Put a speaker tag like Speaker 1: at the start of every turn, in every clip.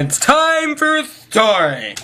Speaker 1: It's time for a story.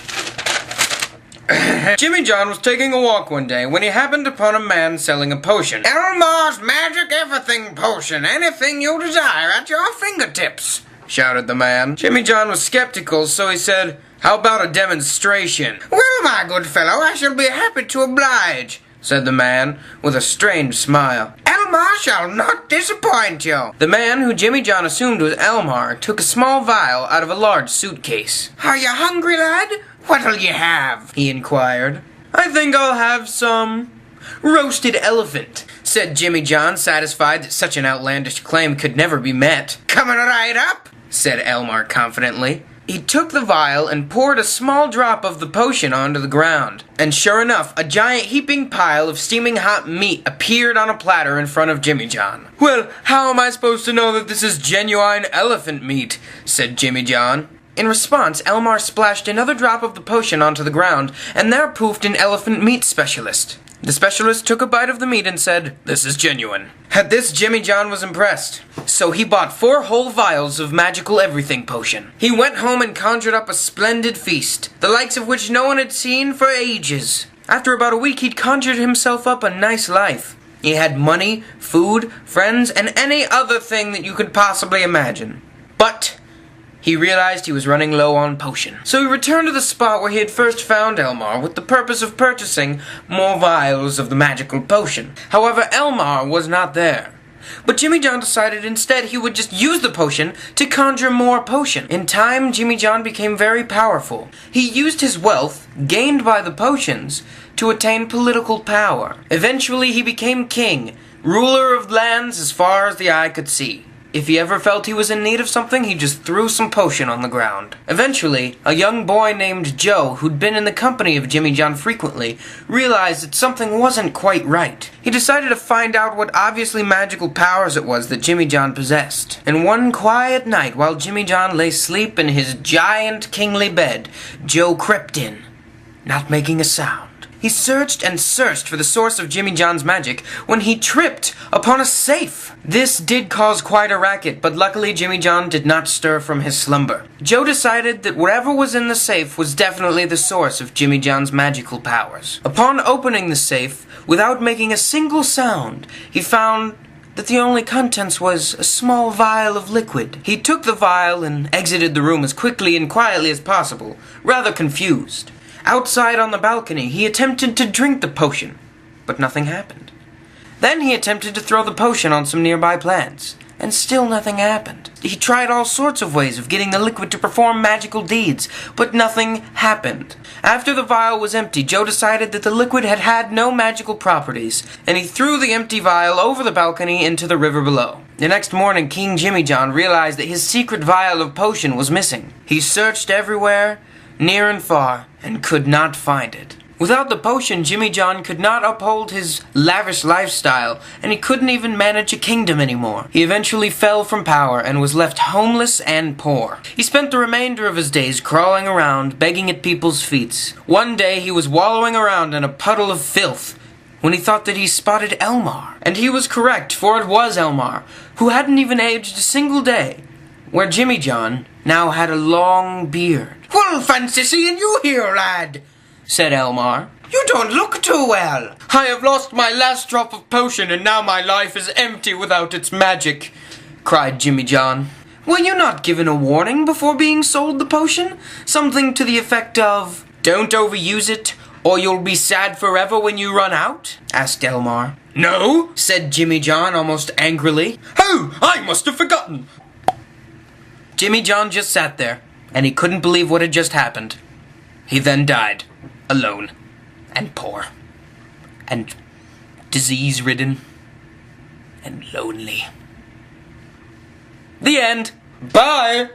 Speaker 1: Jimmy John was taking a walk one day when he happened upon a man selling a potion. "Elmar's Magic Everything Potion, anything you desire at your fingertips," shouted the man. Jimmy John was skeptical, so he said, "How about a demonstration?" "Well, my good fellow, I shall be happy to oblige," said the man, with a strange smile. "Elmar shall not disappoint you." The man, who Jimmy John assumed was Elmar, took a small vial out of a large suitcase. "Are you hungry, lad? What'll you have?" he inquired. "I think I'll have some roasted elephant," said Jimmy John, satisfied that such an outlandish claim could never be met. "Coming right up," said Elmar confidently. He took the vial and poured a small drop of the potion onto the ground. And sure enough, a giant heaping pile of steaming hot meat appeared on a platter in front of Jimmy John. "Well, how am I supposed to know that this is genuine elephant meat?" said Jimmy John. In response, Elmar splashed another drop of the potion onto the ground, and there poofed an elephant meat specialist. The specialist took a bite of the meat and said, "This is genuine." At this, Jimmy John was impressed. So he bought 4 whole vials of magical everything potion. He went home and conjured up a splendid feast, the likes of which no one had seen for ages. After about a week, he'd conjured himself up a nice life. He had money, food, friends, and any other thing that you could possibly imagine. But he realized he was running low on potion. So he returned to the spot where he had first found Elmar with the purpose of purchasing more vials of the magical potion. However, Elmar was not there. But Jimmy John decided instead he would just use the potion to conjure more potion. In time, Jimmy John became very powerful. He used his wealth, gained by the potions, to attain political power. Eventually, he became king, ruler of lands as far as the eye could see. If he ever felt he was in need of something, he just threw some potion on the ground. Eventually, a young boy named Joe, who'd been in the company of Jimmy John frequently, realized that something wasn't quite right. He decided to find out what obviously magical powers it was that Jimmy John possessed. And one quiet night, while Jimmy John lay asleep in his giant kingly bed, Joe crept in, not making a sound. He searched and searched for the source of Jimmy John's magic when he tripped upon a safe. This did cause quite a racket, but luckily Jimmy John did not stir from his slumber. Joe decided that whatever was in the safe was definitely the source of Jimmy John's magical powers. Upon opening the safe, without making a single sound, he found that the only contents was a small vial of liquid. He took the vial and exited the room as quickly and quietly as possible, rather confused. Outside on the balcony, he attempted to drink the potion, but nothing happened. Then he attempted to throw the potion on some nearby plants, and still nothing happened. He tried all sorts of ways of getting the liquid to perform magical deeds, but nothing happened. After the vial was empty, Joe decided that the liquid had had no magical properties, and he threw the empty vial over the balcony into the river below. The next morning, King Jimmy John realized that his secret vial of potion was missing. He searched everywhere, near and far, and could not find it. Without the potion, Jimmy John could not uphold his lavish lifestyle, and he couldn't even manage a kingdom anymore. He eventually fell from power and was left homeless and poor. He spent the remainder of his days crawling around, begging at people's feet. One day, he was wallowing around in a puddle of filth when he thought that he spotted Elmar. And he was correct, for it was Elmar, who hadn't even aged a single day, where Jimmy John now had a long beard. "Well, fancy seeing you here, lad," said Elmar. "You don't look too well." "I have lost my last drop of potion, and now my life is empty without its magic," cried Jimmy John. "Were you not given a warning before being sold the potion? Something to the effect of, 'Don't overuse it, or you'll be sad forever when you run out'?" asked Elmar. "No," said Jimmy John almost angrily. "Oh, I must have forgotten." Jimmy John just sat there, and he couldn't believe what had just happened. He then died, alone, and poor, and disease-ridden, and lonely. The end. Bye!